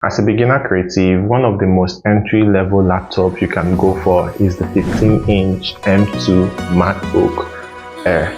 As a beginner creative, one of the most entry-level laptops you can go for is the 15-inch M2 MacBook Air.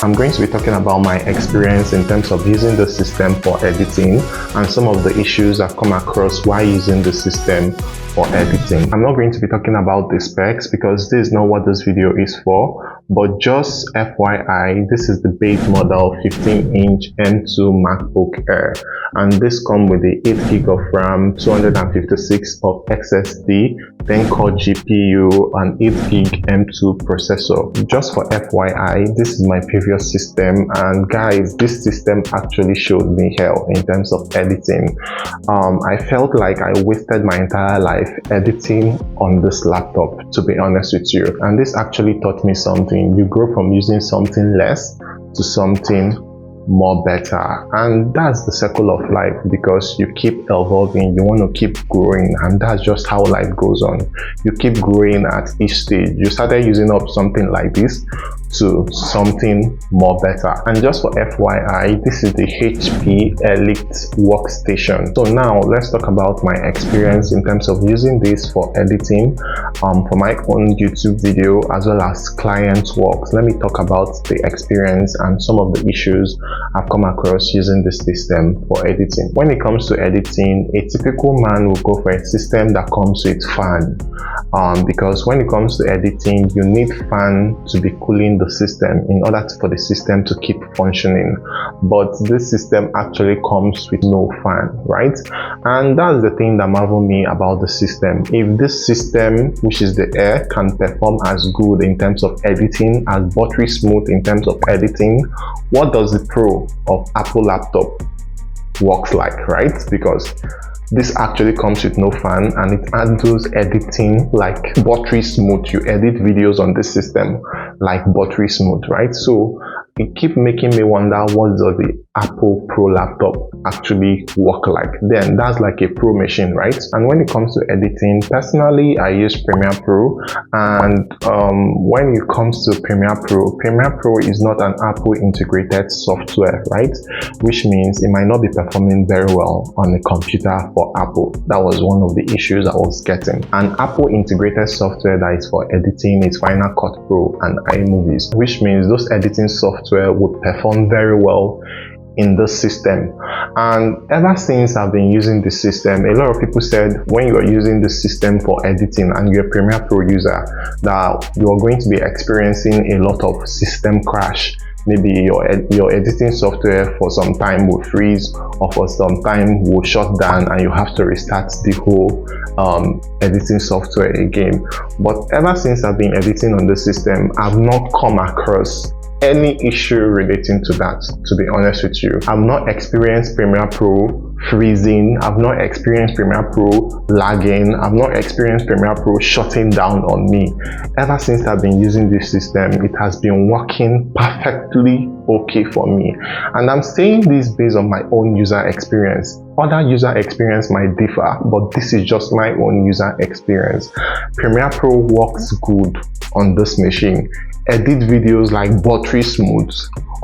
I'm going to be talking about my experience in terms of using the system for editing and some of the issues I've come across while using the system for editing. I'm not going to be talking about the specs because this is not what this video is for, but just FYI, this is the base model 15-inch M2 MacBook Air, and this comes with the 8GB of RAM, 256 of SSD, 10-core GPU, and 8GB M2 processor. Just for FYI, this is my previous system, and guys, this system actually showed me hell in terms of editing. I felt like I wasted my entire life editing on this laptop, to be honest with you, and this actually taught me something. You grow from using something less to something more better, and that's the circle of life, because you keep evolving, you want to keep growing, and that's just how life goes on. You keep growing at each stage. You started using up something like this to something more better. And just for FYI, this is the HP Elite workstation. So now let's talk about my experience in terms of using this for editing, for my own YouTube video as well as client works. Let me talk about the experience and some of the issues I've come across using this system for editing. When it comes to editing, a typical man will go for a system that comes with fan, because when it comes to editing, you need fan to be cooling the system in order for the system to keep functioning. But this system actually comes with no fan, right? And that's the thing that marvels me about the system. If this system, which is the Air, can perform as good in terms of editing, as buttery smooth in terms of editing, what does the Pro of Apple laptop works like, right? Because this actually comes with no fan and it handles editing like buttery smooth. You edit videos on this system like buttery smooth, right? So it keeps making me wonder, what does the Apple Pro laptop actually work like? Then that's like a Pro machine, right? And when it comes to editing, personally I use Premiere Pro, and when it comes to Premiere Pro is not an Apple integrated software, right? Which means it might not be performing very well on a computer for Apple. That was one of the issues I was getting. An Apple integrated software that is for editing is Final Cut Pro and iMovies, which means those editing software would perform very well in the system. And ever since I've been using this system, a lot of people said when you are using this system for editing and you're a Premiere Pro user, that you are going to be experiencing a lot of system crash. Maybe your editing software for some time will freeze, or for some time will shut down and you have to restart the whole editing software again. But ever since I've been editing on the system, I've not come across any issue relating to that, to be honest with you. I've not experienced Premiere Pro freezing, I've not experienced Premiere Pro lagging, I've not experienced Premiere Pro shutting down on me. Ever since I've been using this system, it has been working perfectly okay for me. And I'm saying this based on my own user experience. Other user experience might differ, but this is just my own user experience. Premiere Pro works good on this machine. Edit videos like buttery smooth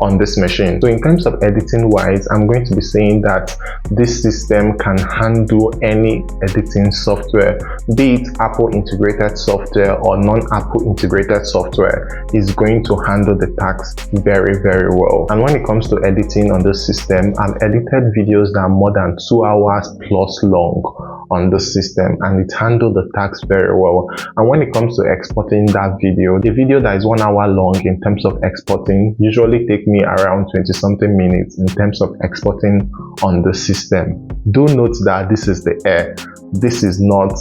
on this machine. So in terms of editing wise, I'm going to be saying that this system can handle any editing software, be it Apple integrated software or non-Apple integrated software, is going to handle the task very, very well. And when it comes to editing on this system, I've edited videos that are more than 2 hours plus long on the system, and it handled the task very well. And when it comes to exporting that video, the video that is 1 hour long in terms of exporting usually take me around 20-something minutes in terms of exporting on the system. Do note that this is the Air, this is not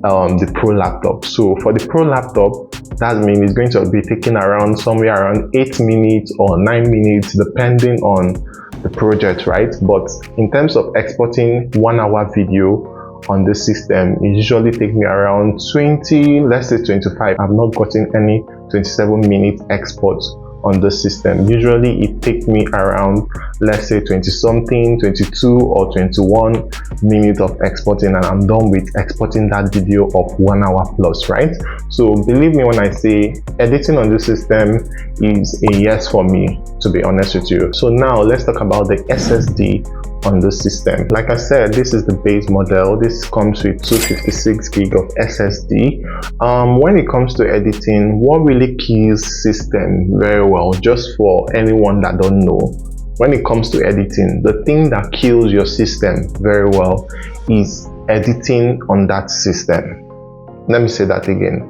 the Pro laptop. So for the Pro laptop, That means it's going to be taking around somewhere around 8 minutes or 9 minutes depending on the project, right? But in terms of exporting 1 hour video on this system, it usually takes me around 20, let's say 25. I've not gotten any 27-minute exports on the system. Usually it takes me around, let's say 20 something, 22 or 21 minutes of exporting, and I'm done with exporting that video of 1 hour plus, right? So believe me when I say editing on this system is a yes for me, to be honest with you. So now let's talk about the SSD on the system. Like I said, this is the base model. This comes with 256 gig of SSD. When it comes to editing, what really kills system very well, just for anyone that don't know, when it comes to editing, the thing that kills your system very well is editing on that system. Let me say that again.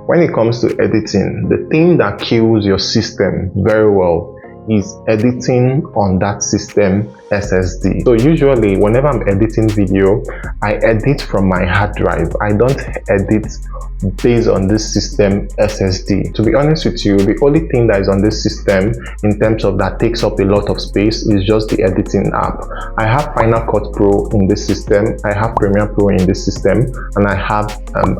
When it comes to editing, the thing that kills your system very well is editing on that system SSD. So usually whenever I'm editing video, I edit from my hard drive. I don't edit based on this system SSD. To be honest with you, the only thing that is on this system in terms of that takes up a lot of space is just the editing app. I have Final Cut Pro in this system, I have Premiere Pro in this system, and I have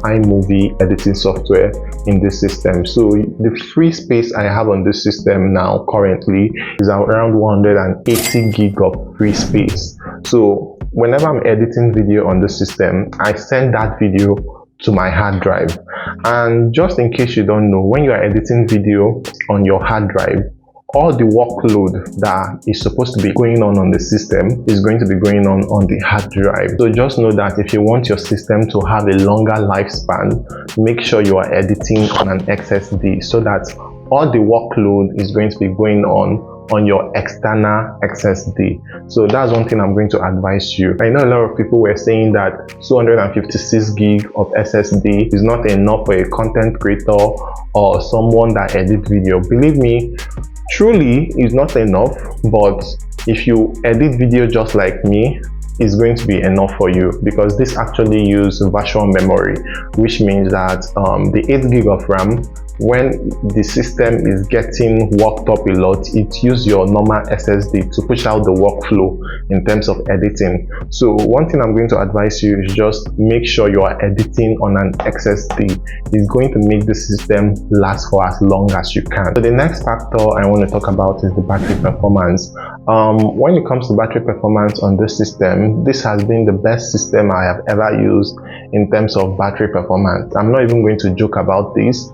iMovie editing software in this system. So the free space I have on this system now currently is around 180 gig of free space. So whenever I'm editing video on the system, I send that video to my hard drive. And just in case you don't know, when you are editing video on your hard drive, all the workload that is supposed to be going on the system is going to be going on the hard drive. So just know that if you want your system to have a longer lifespan, make sure you are editing on an SSD, so that all the workload is going to be going on your external SSD. So that's one thing I'm going to advise you. I know a lot of people were saying that 256 gig of SSD is not enough for a content creator or someone that edits video. Believe me, truly is not enough, but if you edit video just like me, is going to be enough for you, because this actually uses virtual memory, which means that the 8 gig of RAM, when the system is getting worked up a lot, it uses your normal SSD to push out the workflow in terms of editing. So one thing I'm going to advise you is just make sure you are editing on an SSD. It's going to make the system last for as long as you can. So the next factor I want to talk about is the battery performance. When it comes to battery performance on this system, this has been the best system I have ever used in terms of battery performance. I'm not even going to joke about this.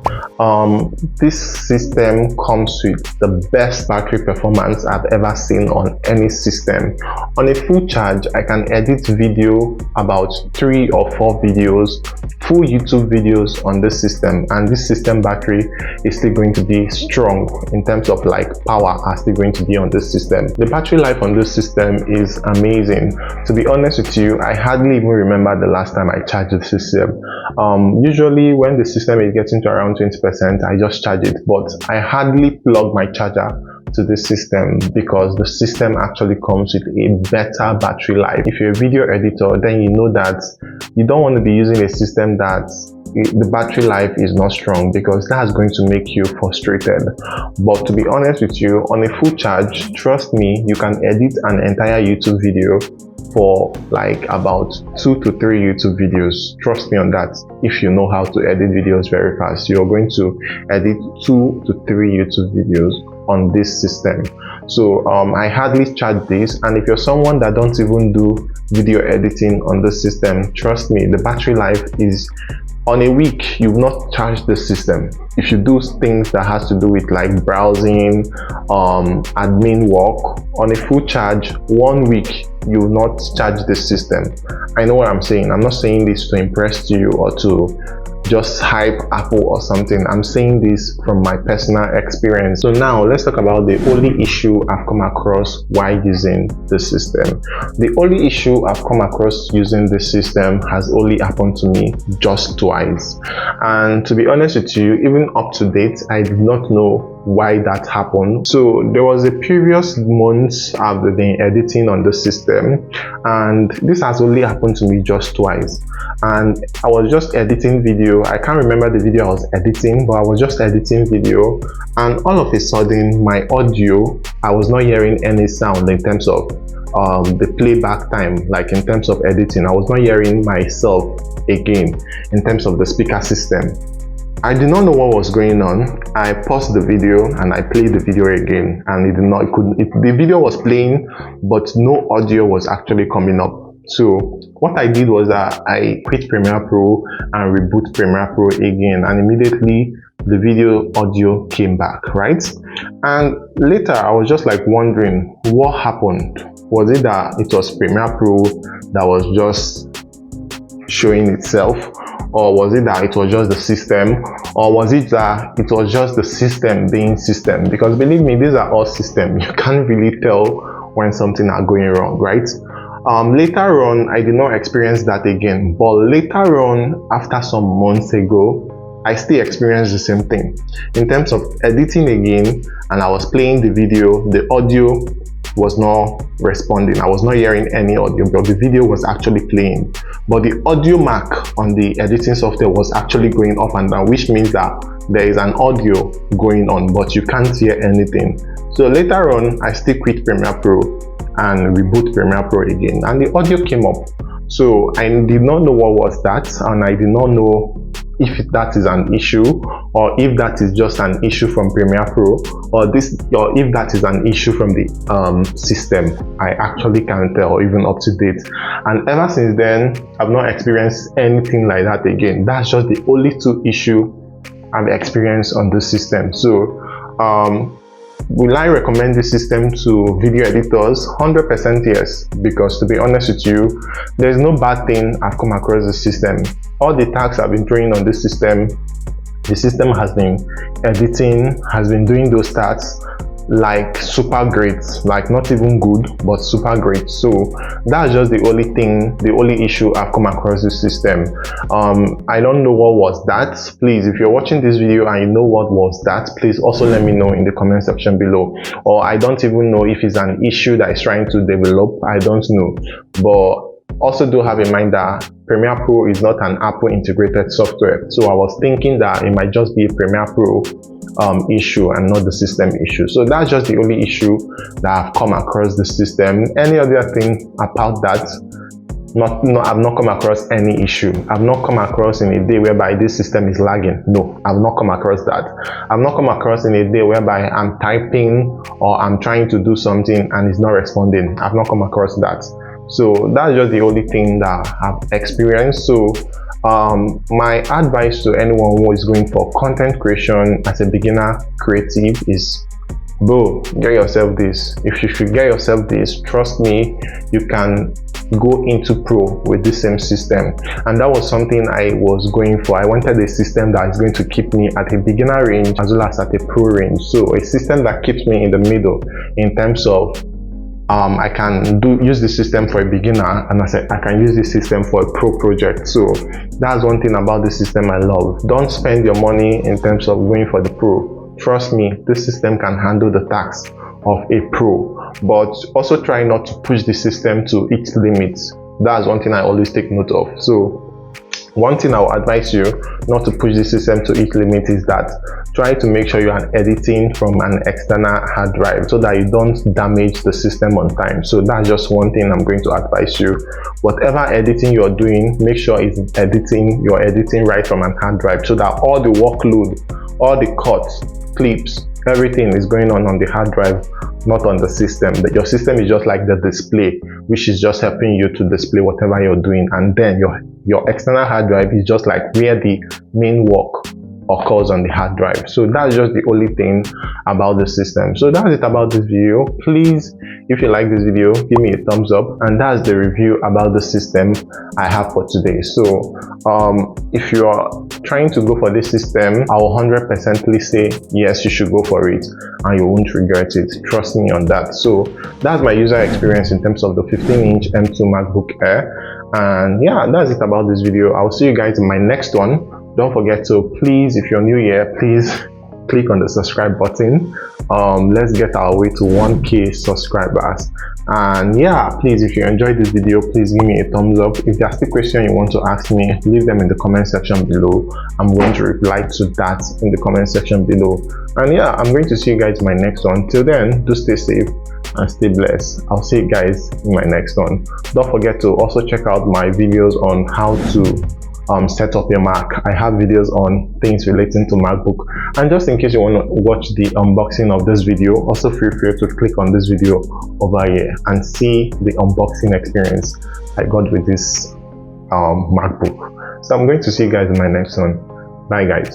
This system comes with the best battery performance I've ever seen on any system. On a full charge, I can edit video, about 3 or 4 videos, full YouTube videos on this system, and this system battery is still going to be strong in terms of like power are still going to be on this system. The battery life on this system is amazing. To be honest with you, I hardly even remember the last time I charged the system. Usually when the system is getting to around 20%, I just charge it, but I hardly plug my charger to this system because the system actually comes with a better battery life. If you're a video editor, then you know that you don't want to be using a system that the battery life is not strong, because that's going to make you frustrated. But to be honest with you, on a full charge, trust me, you can edit an entire YouTube video for like about 2 to 3 YouTube videos. Trust me on that. If you know how to edit videos very fast, you're going to edit 2 to 3 YouTube videos on this system. So I hardly charge this, and if you're someone that don't even do video editing on the system, trust me, the battery life is, on a week you've not charged the system. If you do things that has to do with like browsing, admin work, on a full charge, 1 week you will not charge the system. I know what I'm saying. I'm not saying this to impress you or to just hype Apple or something. I'm saying this from my personal experience. So now let's talk about the only issue I've come across while using the system. The only issue I've come across using this system has only happened to me just twice, and to be honest with you, even up to date, I did not know why that happened. So there was a previous month I've been editing on the system, and this has only happened to me just twice. And I was just editing video. I can't remember the video I was editing, but I was just editing video, and all of a sudden my audio, I was not hearing any sound in terms of the playback time, like in terms of editing. I was not hearing myself again in terms of the speaker system. I did not know what was going on. I paused the video and I played the video again, and the video was playing, but no audio was actually coming up. So what I did was that I quit Premiere Pro and reboot Premiere Pro again, and immediately the video audio came back, right? And later I was just like wondering what happened. Was it that it was Premiere Pro that was just showing itself, or was it that it was just the system, or was it that it was just the system being system? Because believe me, these are all systems. You can't really tell when something are going wrong, right? Later on, I did not experience that again, but later on, after some months ago, I still experienced the same thing. In terms of editing again, and I was playing the video, the audio was not responding. I was not hearing any audio, but the video was actually playing. But the audio mark on the editing software was actually going up and down, which means that there is an audio going on, but you can't hear anything. So later on, I still quit Premiere Pro and reboot Premiere Pro again, and the audio came up. So I did not know what was that, and I did not know if that is an issue, or if that is just an issue from Premiere Pro, or if that is an issue from the system. I actually can't tell, even up to date. And ever since then, I've not experienced anything like that again. That's just the only two issues I've experienced on the system. So will I recommend this system to video editors? 100% yes, because to be honest with you, there's no bad thing I've come across the system. All the tasks I've been doing on this system, the system has been editing, has been doing those tasks like super great, like not even good, but super great. So that's just the only thing, the only issue I've come across this system. I don't know what was that. Please, if you're watching this video and you know what was that, please also let me know in the comment section below. Or I don't even know if it's an issue that is trying to develop. I don't know. But also do have in mind that Premiere Pro is not an Apple integrated software. So I was thinking that it might just be a Premiere Pro issue and not the system issue. So that's just the only issue that I've come across the system. Any other thing about that, I've not come across any issue. I've not come across in a day whereby this system is lagging. No, I've not come across that. I've not come across in a day whereby I'm typing or I'm trying to do something and it's not responding. I've not come across that. So that's just the only thing that I've experienced. So my advice to anyone who is going for content creation as a beginner creative is, bro, get yourself this. If you should get yourself this, trust me, you can go into pro with this same system. And that was something I was going for. I wanted a system that is going to keep me at a beginner range as well as at a pro range. So a system that keeps me in the middle in terms of I can use the system for a beginner, and I can use the system for a pro project. So that's one thing about the system I love. Don't spend your money in terms of going for the pro. Trust me, this system can handle the tasks of a pro, but also try not to push the system to its limits. That's one thing I always take note of. So one thing I will advise you not to push the system to its limit is that try to make sure you are editing from an external hard drive so that you don't damage the system on time. So that's just one thing I'm going to advise you. Whatever editing you're doing, make sure you're editing right from an hard drive so that all the workload, all the cuts, clips, everything is going on the hard drive, not on the system. Your system is just like the display, which is just helping you to display whatever you're doing, and then your external hard drive is just like where the main work occurs on the hard drive. So that's just the only thing about the system. So that's it about this video. Please, if you like this video, give me a thumbs up. And that's the review about the system I have for today. So if you are trying to go for this system, I will 100% say yes, you should go for it and you won't regret it. Trust me on that. So that's my user experience in terms of the 15-inch M2 MacBook Air. And yeah, that's it about this video. I'll see you guys in my next one. Don't forget to, please, if you're new here, please click on the subscribe button. Let's get our way to 1K subscribers. And yeah, please, if you enjoyed this video, please give me a thumbs up. If there are still questions you want to ask me, leave them in the comment section below. I'm going to reply to that in the comment section below. And yeah, I'm going to see you guys in my next one. Till then, do stay safe and stay blessed. I'll see you guys in my next one. Don't forget to also check out my videos on how to set up your Mac. I have videos on things relating to MacBook, and just in case you want to watch the unboxing of this video, also feel free to click on this video over here and see the unboxing experience I got with this MacBook. So I'm going to see you guys in my next one. Bye guys.